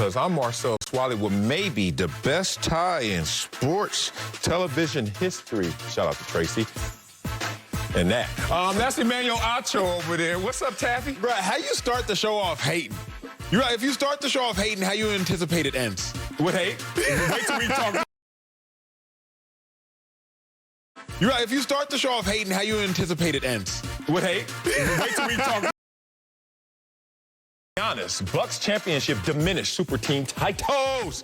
because I'm Marcel Wiley with maybe the best tie in sports television history. Shout out to Tracy. And that's Emmanuel Acho over there. What's up, Taffy? Bro, how you start the show off hating? You're right. If you start the show off hating, how you anticipate it ends? With hate? Wait till we talk. You're right. If you start the show off hating, how you anticipate it ends? With hate? Wait till we talk. Giannis Bucks championship diminished super team titles.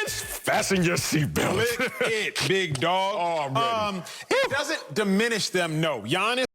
Fasten your seatbelt. It, big dog. Oh, I'm ready. It doesn't diminish them, no. Giannis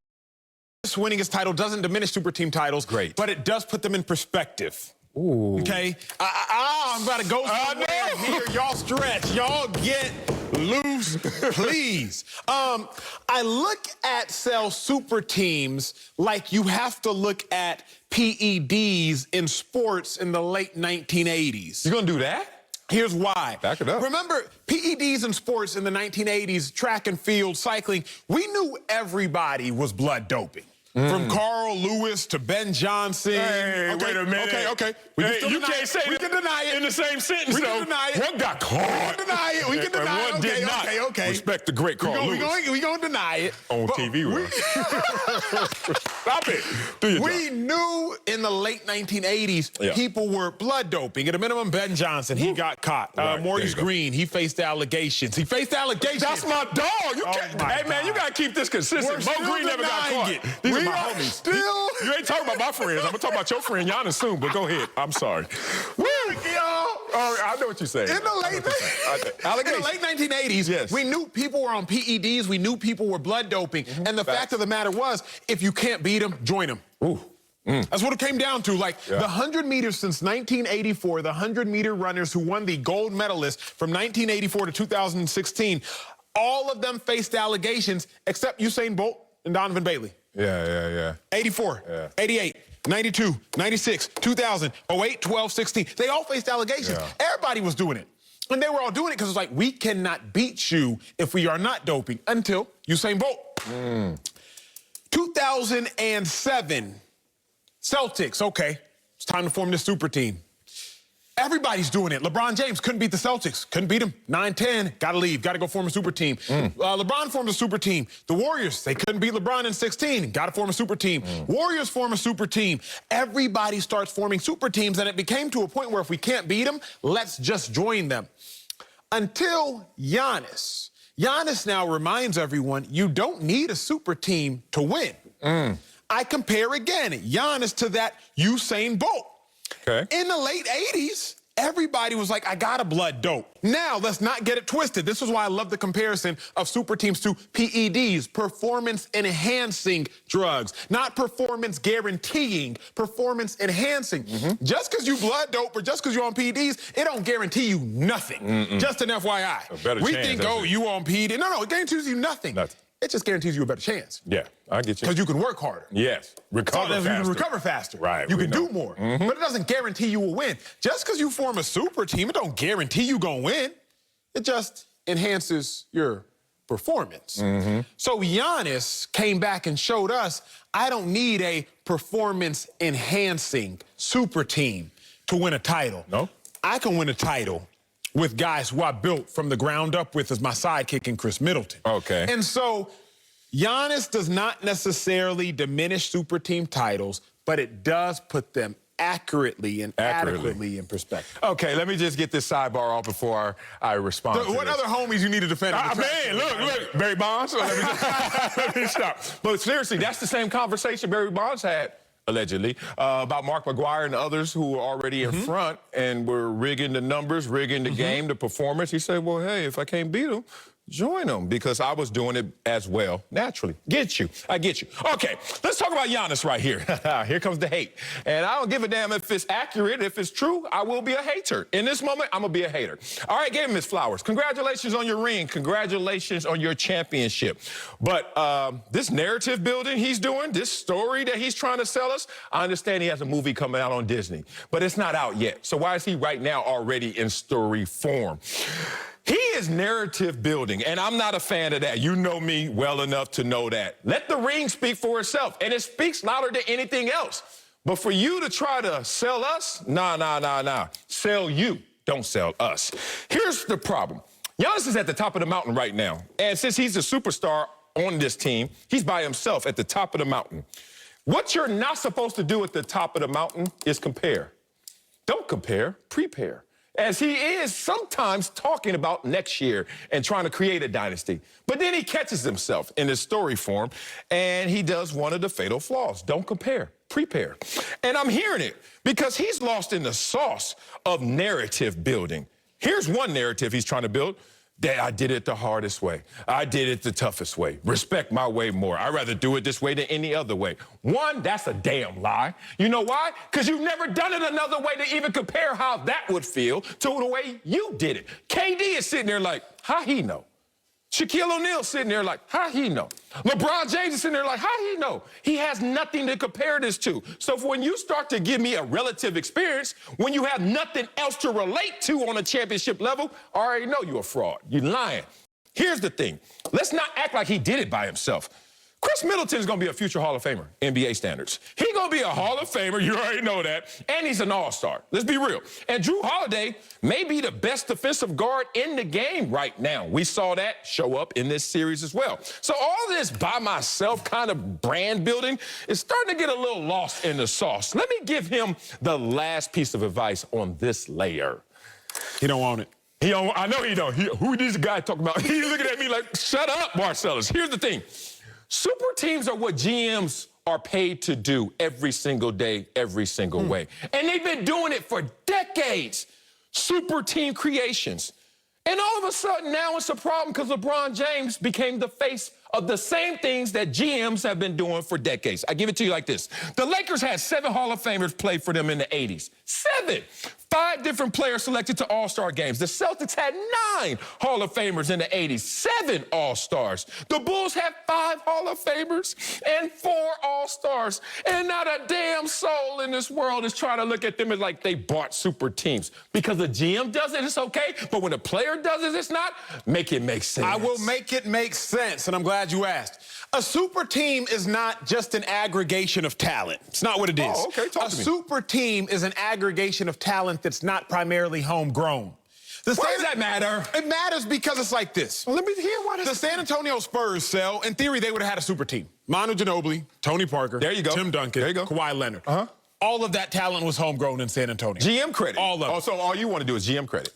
winning his title doesn't diminish super team titles. Great. But it does put them in perspective. Ooh. Okay? I'm about to go somewhere here. Y'all stretch. Y'all get loose, please. I look at super teams like you have to look at PEDs in sports in the late 1980s. You gonna do that? Here's why. Back it up. Remember, PEDs in sports in the 1980s, track and field, cycling, we knew everybody was blood doping. From Carl Lewis to Ben Johnson. Hey, okay, wait a minute. Okay. You can't say we can deny it in the same sentence. We can deny it. One got caught. We can deny it. We can deny it. One did not. Okay. Respect the great Carl Lewis. We're going to deny it. On TV, Stop it. Do your We knew in the late 1980s, people were blood doping. At a minimum, Ben Johnson, he got caught. Right, Maurice Green, he faced allegations. That's my dog. You can't. Hey, man, you got to keep this consistent. Mo Green never got caught. These are my homies. You ain't talking about my friends. I'm going to talk about your friend Giannis soon, but go ahead. I'm sorry. Yo. I know what you're saying. In the late 1980s, yes, we knew people were on PEDs. We knew people were blood doping. And the fact of the matter was, if you can't beat them, join them. Ooh. That's what it came down to. Like, the 100 meters since 1984, the 100-meter runners who won the gold medalist from 1984 to 2016, all of them faced allegations except Usain Bolt and Donovan Bailey. 84, 88, 92, 96, 2000, 08, 12, 16. They all faced allegations. Everybody was doing it. And they were all doing it because it was like, we cannot beat you if we are not doping until Usain Bolt. 2007, Celtics, okay, it's time to form this super team. Everybody's doing it. LeBron James couldn't beat the Celtics. Couldn't beat them. 9-10. Got to leave. Got to go form a super team. LeBron formed a super team. The Warriors, they couldn't beat LeBron in 16. Got to form a super team. Warriors form a super team. Everybody starts forming super teams, and it became to a point where if we can't beat them, let's just join them. Until Giannis. Giannis now reminds everyone, you don't need a super team to win. I compare again Giannis to that Usain Bolt. In the late 80s, everybody was like, I got a blood dope. Now, let's not get it twisted. This is why I love the comparison of super teams to PEDs, performance-enhancing drugs. Not performance-guaranteeing, performance-enhancing. Just because you blood dope or just because you're on PEDs, it don't guarantee you nothing. Just an FYI. We think, oh, you on PED. No, it guarantees you nothing. It just guarantees you a better chance. Yeah, I get you. Because you can work harder. Yes, recover faster. You can recover faster. Right. You can do more. But it doesn't guarantee you will win. Just because you form a super team, it don't guarantee you gonna win. It just enhances your performance. So Giannis came back and showed us, I don't need a performance-enhancing super team to win a title. No. I can win a title with guys who I built from the ground up with as my sidekick in Chris Middleton. Okay. And so Giannis does not necessarily diminish super team titles, but it does put them accurately and adequately in perspective. Okay, let me just get this sidebar off before I respond to what this. other homies you need to defend? Man, look, Barry Bonds. Let me stop. But seriously, that's the same conversation Barry Bonds had, allegedly, about Mark McGuire and others who were already in front and were rigging the numbers, rigging the game, the performance. He said, well, hey, if I can't beat them, join them, because I was doing it as well, naturally. I get you. Okay, let's talk about Giannis right here. Here comes the hate. And I don't give a damn if it's accurate. If it's true, I will be a hater. In this moment, I'm going to be a hater. All right, give him his flowers. Congratulations on your ring. Congratulations on your championship. But this narrative building he's doing, this story that he's trying to sell us, I understand he has a movie coming out on Disney, but it's not out yet. So why is he right now already in story form? He is narrative building, and I'm not a fan of that. You know me well enough to know that. Let the ring speak for itself, and it speaks louder than anything else. But for you to try to sell us, nah. Sell you, don't sell us. Here's the problem. Giannis is at the top of the mountain right now. And since he's a superstar on this team, he's by himself at the top of the mountain. What you're not supposed to do at the top of the mountain is compare. Don't compare, prepare. As he is sometimes talking about next year and trying to create a dynasty. But then he catches himself in his story form, and he does one of the fatal flaws. Don't compare, prepare. And I'm hearing it because he's lost in the sauce of narrative building. Here's one narrative he's trying to build. That I did it the hardest way. I did it the toughest way. Respect my way more. I'd rather do it this way than any other way. One, that's a damn lie. You know why? Because you've never done it another way to even compare how that would feel to the way you did it. KD is sitting there like, how he know? Shaquille O'Neal sitting there like, how he know? LeBron James is sitting there like, how he know? He has nothing to compare this to. So when you start to give me a relative experience, when you have nothing else to relate to on a championship level, I already know you're a fraud. You're lying. Here's the thing. Let's not act like he did it by himself. Chris Middleton is going to be a future Hall of Famer, NBA standards. He's going to be a Hall of Famer, you already know that, and he's an all-star. Let's be real. And Drew Holiday may be the best defensive guard in the game right now. We saw that show up in this series as well. So all this by myself kind of brand building is starting to get a little lost in the sauce. Let me give him the last piece of advice on this layer. He don't want it. I know he don't. Who is this guy talking about? He's looking at me like, shut up, Marcellus. Here's the thing. Super teams are what GMs are paid to do every single day, every single way. And they've been doing it for decades. Super team creations. And all of a sudden now it's a problem because LeBron James became the face of the same things that GMs have been doing for decades. I give it to you like this. The Lakers had 7 Hall of Famers play for them in the 80s. 7. 5 different players selected to All-Star games. The Celtics had 9 Hall of Famers in the 80s. 7 All-Stars. The Bulls had 5 Hall of Famers and 4 All-Stars. And not a damn soul in this world is trying to look at them as like they bought super teams. Because the GM does it, it's okay. But when the player does it, it's not. Make it make sense. I will make it make sense, and I'm glad you asked. A super team is not just an aggregation of talent. It's not what it is. Oh, okay, talk to me. A super team is an aggregation of talent that's not primarily homegrown. Why does that matter? It matters because it's like this. Well, let me hear what The San Antonio Spurs, in theory, they would have had a super team. Manu Ginobili, Tony Parker, there you go. Tim Duncan, there you go. Kawhi Leonard. All of that talent was homegrown in San Antonio. GM credit. All of it. So all you want to do is GM credit.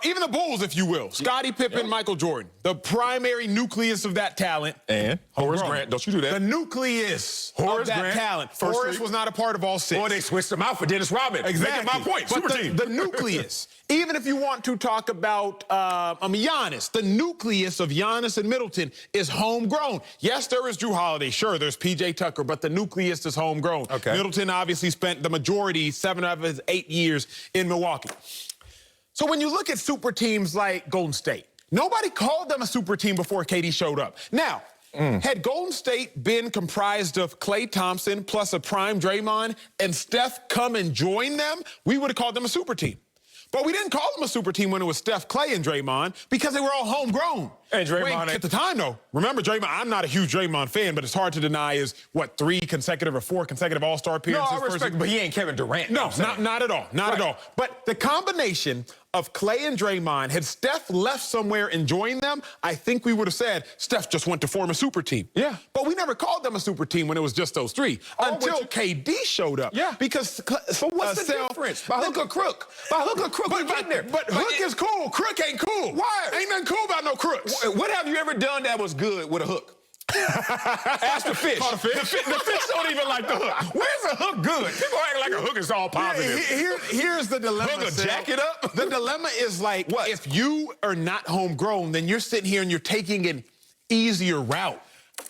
Even the Bulls, if you will. Scottie Pippen, Michael Jordan. The primary nucleus of that talent. And Horace Grant, don't you do that. The nucleus of that talent. Horace was not a part of all 6. Or they switched him out for Dennis Rodman. Exactly. Making my point. But Super team. The nucleus. Even if you want to talk about Giannis, the nucleus of Giannis and Middleton is homegrown. Yes, there is Drew Holiday. Sure, there's P.J. Tucker, but the nucleus is homegrown. Okay. Middleton obviously spent the majority, 7 of his 8 years in Milwaukee. So when you look at super teams like Golden State, nobody called them a super team before KD showed up. Now, had Golden State been comprised of Klay Thompson plus a prime Draymond and Steph come and join them, we would have called them a super team. But we didn't call them a super team when it was Steph, Klay, and Draymond because they were all homegrown. And Draymond at the time, though, remember Draymond, I'm not a huge Draymond fan, but it's hard to deny is, 3 consecutive or 4 consecutive All-Star appearances? No, I respect, but he ain't Kevin Durant. No, not at all. Not at all. But the combination of Klay and Draymond, had Steph left somewhere and joined them, I think we would have said Steph just went to form a super team. Yeah. But we never called them a super team when it was just those 3 until KD showed up. Yeah. Because but what's the difference? By hook or crook. By hook or crook, we getting there. But hook is cool. Crook ain't cool. Why? Ain't nothing cool about no crooks. What have you ever done that was good with a hook? Ask the fish. Caught a fish? The fish don't even like the hook. Where's a hook good? People act like a hook is all positive. Here's the dilemma. Hook a jacket up? The dilemma is like, what? If you are not homegrown, then you're sitting here and you're taking an easier route.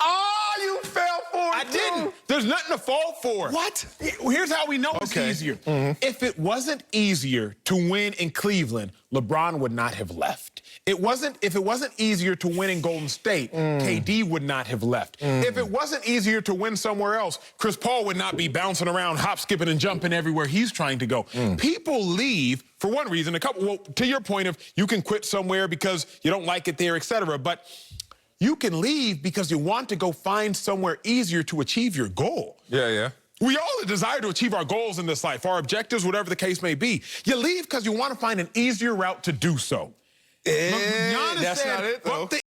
Oh, you fell for it. I didn't. There's nothing to fall for. What? Here's how we know it's easier. If it wasn't easier to win in Cleveland, LeBron would not have left. If it wasn't easier to win in Golden State, KD would not have left. If it wasn't easier to win somewhere else, Chris Paul would not be bouncing around, hop, skipping, and jumping everywhere he's trying to go. People leave for one reason. To your point of you can quit somewhere because you don't like it there, etc. But you can leave because you want to go find somewhere easier to achieve your goal. Yeah. We all desire to achieve our goals in this life, our objectives, whatever the case may be. You leave because you want to find an easier route to do so. That's not it, though. "Bump the